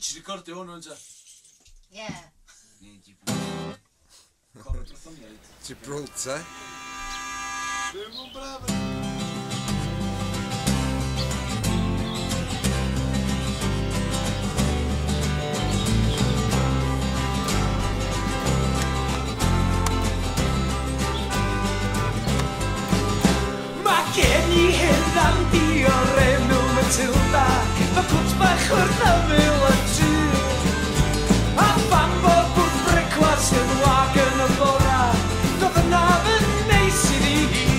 Ti recordio hwnnw yn ta? Ie. Gibraltar. Ddim yn braf. Gen I hyn am di o'r enw Matilda, mae cwt bach o'r ddafil y tŷ. A fan bod bwyd brecwast yn wag yn y bora, doedd yna fy neis iddi hi.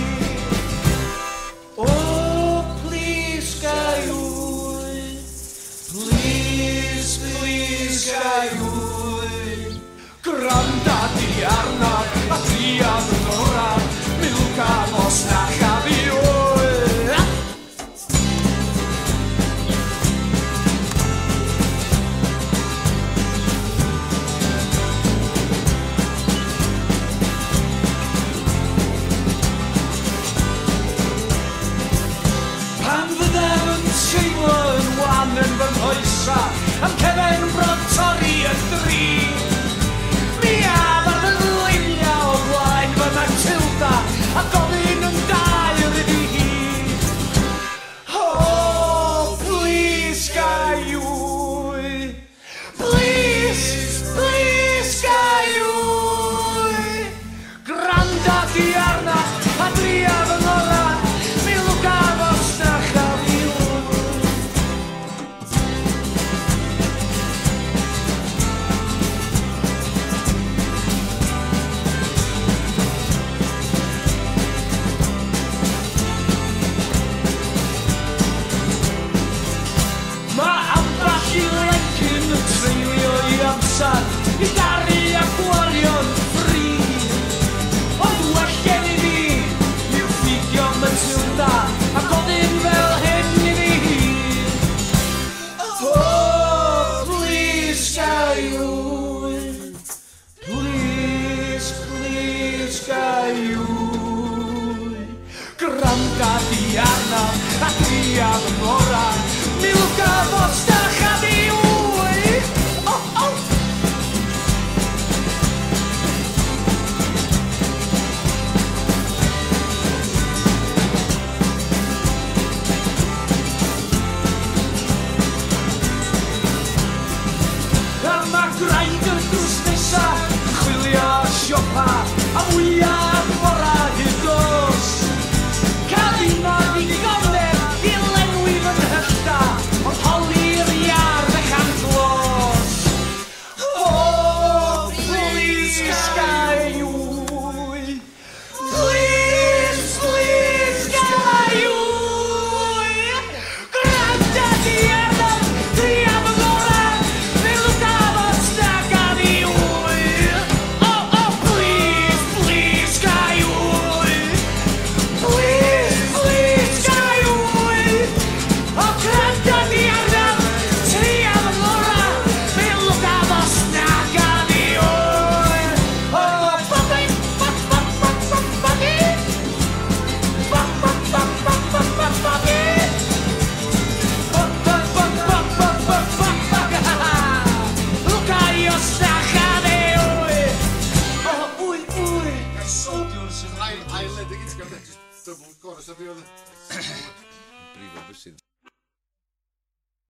Oh, please, gaiwy, please, please, gaiwy. Granda di arnaf a di am yn ora, milka mos na chafi. Yn fy nghoesa am cefen brod torri y dri. Mi af ar fy luniau o blaen fy Matilda a gofyn yn dair iddi hi. Oh, please, gaiwy, please, please, gaiwy. Granda di arna a dria fy ngora, mi lwgaf os na chafi. I daru a gwario'n ffri. Ond well gen I fi i'w ffigio Matilda a gofyn fel hyn iddi hi. Oh, please, gaiwy, please, please, gaiwy. Granda di arnaf a di am y mora, milka fos na chafi. Graig y drws nesa, chwilio siopa, a mwyaf bora hyddos. Cael un o'r ddigonedd I lenwi fy nhylla, ond holi'r iard y cantlos. Oh, please, gaiwy, please, please, gaiwy. Granda di arnaf, di am y gora, Brifo bwysig.